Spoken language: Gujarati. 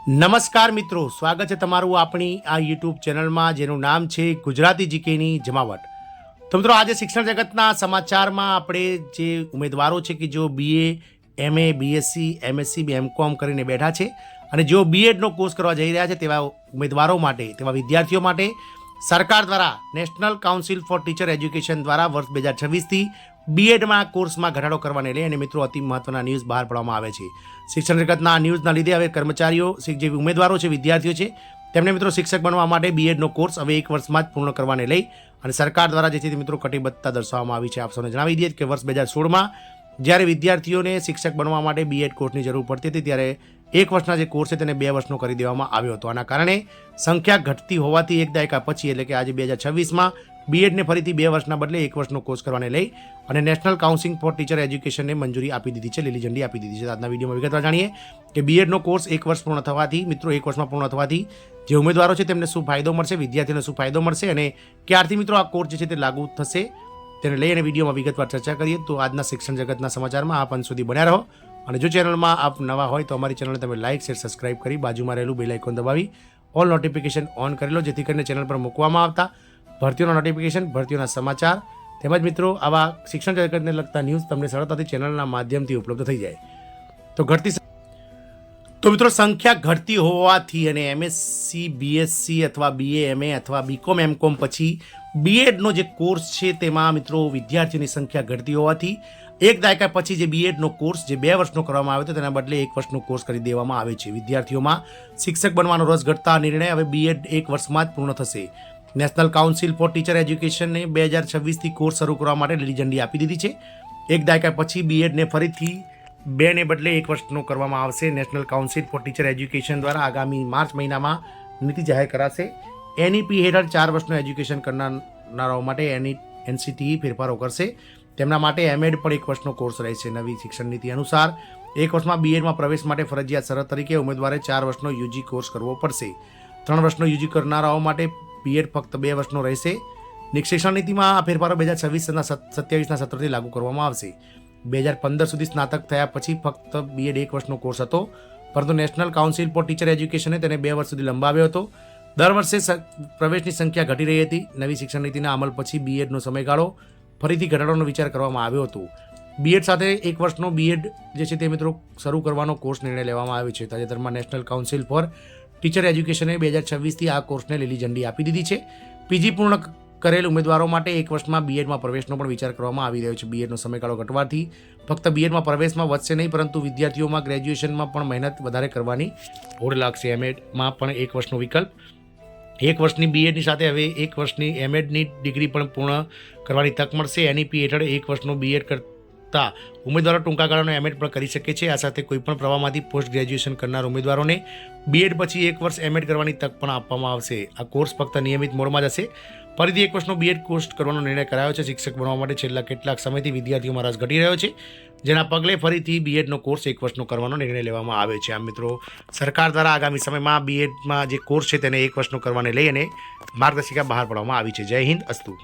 નમસ્કાર મિત્રો, સ્વાગત છે તમારું આપણી આ યુટ્યુબ ચેનલમાં જેનું નામ છે ગુજરાતી જીકેની જમાવટ. તો મિત્રો, આજે શિક્ષણ જગતના સમાચારમાં આપણે જે ઉમેદવારો છે કે જેઓ BA, MA, BSc, MSc, MCOM કરીને બેઠા છે અને જેઓ બીએડનો કોર્સ કરવા જઈ રહ્યા છે તેવા ઉમેદવારો માટે, તેવા વિદ્યાર્થીઓ માટે સરકાર દ્વારા national council for teacher education દ્વારા વર્ષ 2026થી બીએડમાં કોર્સમાં ઘટાડો કરવાને લઈ અને મિત્રો અતિ મહત્વના ન્યૂઝ બહાર પાડવામાં આવે છે. શિક્ષણ જગતના આ ન્યૂઝના લીધે હવે કર્મચારીઓ, જે ઉમેદવારો છે, વિદ્યાર્થીઓ છે, તેમને મિત્રો શિક્ષક બનવા માટે બીએડનો કોર્સ હવે 1 વર્ષમાં જ પૂર્ણ કરવાને લઈ અને સરકાર દ્વારા જે છે મિત્રો કટિબદ્ધતા દર્શાવવામાં આવી છે. આપ સૌને જણાવી દઈએ કે વર્ષ 2016માં જ્યારે વિદ્યાર્થીઓને શિક્ષક બનવા માટે બીએડ કોર્સની જરૂર પડતી હતી ત્યારે 1 વર્ષના જે કોર્સ છે તેને 2 વર્ષનો કરી દેવામાં આવ્યો હતો. આના કારણે સંખ્યા ઘટતી હોવાથી એક દાયકા પછી એટલે કે આજે 2026માં બીએડને ફરીથી 2 વર્ષના બદલે 1 વર્ષનો કોર્સ કરવાને લઈ અને નેશનલ કાઉન્સિલ ફોર ટીચર એજ્યુકેશનને મંજૂરી આપી દીધી છે, લીલી ઝંડી આપી દીધી છે. આજના વિડીયોમાં વિગતવાર જાણીએ કે બીએડનો કોર્સ 1 વર્ષ પૂર્ણ થવાથી મિત્રો 1 વર્ષમાં પૂર્ણ થવાથી જે ઉમેદવારો છે તેમને શું ફાયદો મળશે, વિદ્યાર્થીઓને શું ફાયદો મળશે અને ક્યારથી મિત્રો આ કોર્સ જે છે તે લાગુ થશે તેને લઈ અને વિડીયોમાં વિગતવાર ચર્ચા કરીએ. તો આજના શિક્ષણ જગતના સમાચારમાં આપ અંત સુધી બન્યા રહો અને જો ચેનલમાં આપ નવા હોય તો અમારી ચેનલને તમે લાઇક, શેર, સબસ્ક્રાઇબ કરી બાજુમાં રહેલું બેલ આઇકોન દબાવી ઓલ નોટિફિકેશન ઓન કરી લો, જેથી કરીને ચેનલ પર મૂકવામાં આવતા ભરતીઓના નોટિફિકેશન, ભરતીઓના સમાચાર તેમજ મિત્રો આવા શિક્ષણ જગતને લગતા ન્યૂઝ તમને સરળતાથી ચેનલના માધ્યમથી ઉપલબ્ધ થઈ જાય. તો મિત્રો, સંખ્યા ઘટતી હોવાથી અને MSc, BSc અથવા BA, MA અથવા BCom, MCOM પછી બીએડનો જે કોર્સ છે તેમાં મિત્રો વિદ્યાર્થીઓની સંખ્યા ઘટતી હોવાથી એક દાયકા પછી જે બીએડનો કોર્સ જે 2 વર્ષનો કરવામાં આવ્યો હતો તેના બદલે 1 વર્ષનો કોર્સ કરી દેવામાં આવે છે. વિદ્યાર્થીઓમાં શિક્ષક બનવાનો રસ ઘટતા નિર્ણય હવે બીએડ 1 વર્ષમાં જ પૂર્ણ થશે. નેશનલ કાઉન્સિલ ફોર ટીચર એજ્યુકેશનને 2026થી કોર્સ શરૂ કરવા માટે લીલી ઝંડી આપી દીધી છે. એક દાયકા પછી બીએડને ફરીથી 2 ને બદલે 1 વર્ષનો કરવામાં આવશે. National council for teacher education દ્વારા આગામી માર્ચ મહિનામાં નીતિ જાહેર કરાશે. NEP હેઠળ 4 વર્ષનું એજ્યુકેશન કરનારાઓ માટે NCTE ફેરફારો કરશે. તેમના માટે MED પણ 1 વર્ષનો કોર્સ રહેશે. નવી શિક્ષણ નીતિ અનુસાર 1 વર્ષમાં બીએડમાં પ્રવેશ માટે ફરજિયાત શરત તરીકે ઉમેદવારે 4 વર્ષનો UG કોર્સ કરવો પડશે. 3 વર્ષનો UG કરનારાઓ માટે બીએડ ફક્ત 2 વર્ષનો રહેશે. શિક્ષણ નીતિમાં આ ફેરફારો 2026ના સત્રથી લાગુ કરવામાં આવશે. 2015 સુધી સ્નાતક થયા પછી ફક્ત બીએડ 1 વર્ષનો કોર્સ હતો, પરંતુ નેશનલ કાઉન્સિલ ફોર ટીચર એજ્યુકેશને તેને 2 વર્ષ સુધી લંબાવ્યો હતો. દર વર્ષે પ્રવેશની સંખ્યા ઘટી રહી હતી. નવી શિક્ષણ નીતિના અમલ પછી બીએડનો સમયગાળો ફરીથી ઘટાડવાનો વિચાર કરવામાં આવ્યો હતો. બીએડ સાથે 1 વર્ષનો બીએડ જે છે તે મિત્રો શરૂ કરવાનો કોર્સ નિર્ણય લેવામાં આવ્યો છે. તાજેતરમાં નેશનલ કાઉન્સિલ ફોર ટીચર એજ્યુકેશને 2026થી આ કોર્સને લીલી ઝંડી આપી દીધી છે. PG પૂર્ણ કરેલ ઉમેદવારો માટે 1 વર્ષમાં બીએડમાં પ્રવેશનો પણ વિચાર કરવામાં આવી રહ્યો છે. બીએડનો સમયગાળો ઘટવાથી ફક્ત બીએડમાં પ્રવેશમાં વધશે નહીં, પરંતુ વિદ્યાર્થીઓમાં ગ્રેજ્યુએશનમાં પણ મહેનત વધારે કરવાની હોડ લાગશે. MEDમાં પણ 1 વર્ષનો વિકલ્પ, 1 વર્ષની બીએડની સાથે હવે 1 વર્ષની MEDની ડિગ્રી પણ પૂર્ણ કરવાની તક મળશે. NEP હેઠળ 1 વર્ષનો બીએડ કરતા ઉમેદવારો ટૂંકા ગાળાનો MED પણ કરી શકે છે. આ સાથે કોઈપણ પ્રવાહમાંથી પોસ્ટ ગ્રેજ્યુએશન કરનાર ઉમેદવારોને બીએડ પછી 1 વર્ષ MED કરવાની તક પણ આપવામાં આવશે. આ કોર્સ ફક્ત નિયમિત મોડમાં જ હશે. ફરીથી 1 વર્ષનો બીએડ કોર્સ કરવાનો નિર્ણય કરાયો છે. શિક્ષક બનવા માટે છેલ્લા કેટલાક સમયથી વિદ્યાર્થીઓમાં રસ ઘટી રહ્યો છે, જેના પગલે ફરીથી બીએડનો કોર્સ 1 વર્ષનો કરવાનો નિર્ણય લેવામાં આવ્યો છે. આમ મિત્રો, સરકાર દ્વારા આગામી સમયમાં બીએડમાં જે કોર્સ છે તેને 1 વર્ષનો કરવાને લઈ અને માર્ગદર્શિકા બહાર પાડવામાં આવી છે. જય હિન્દ, અસ્તુ.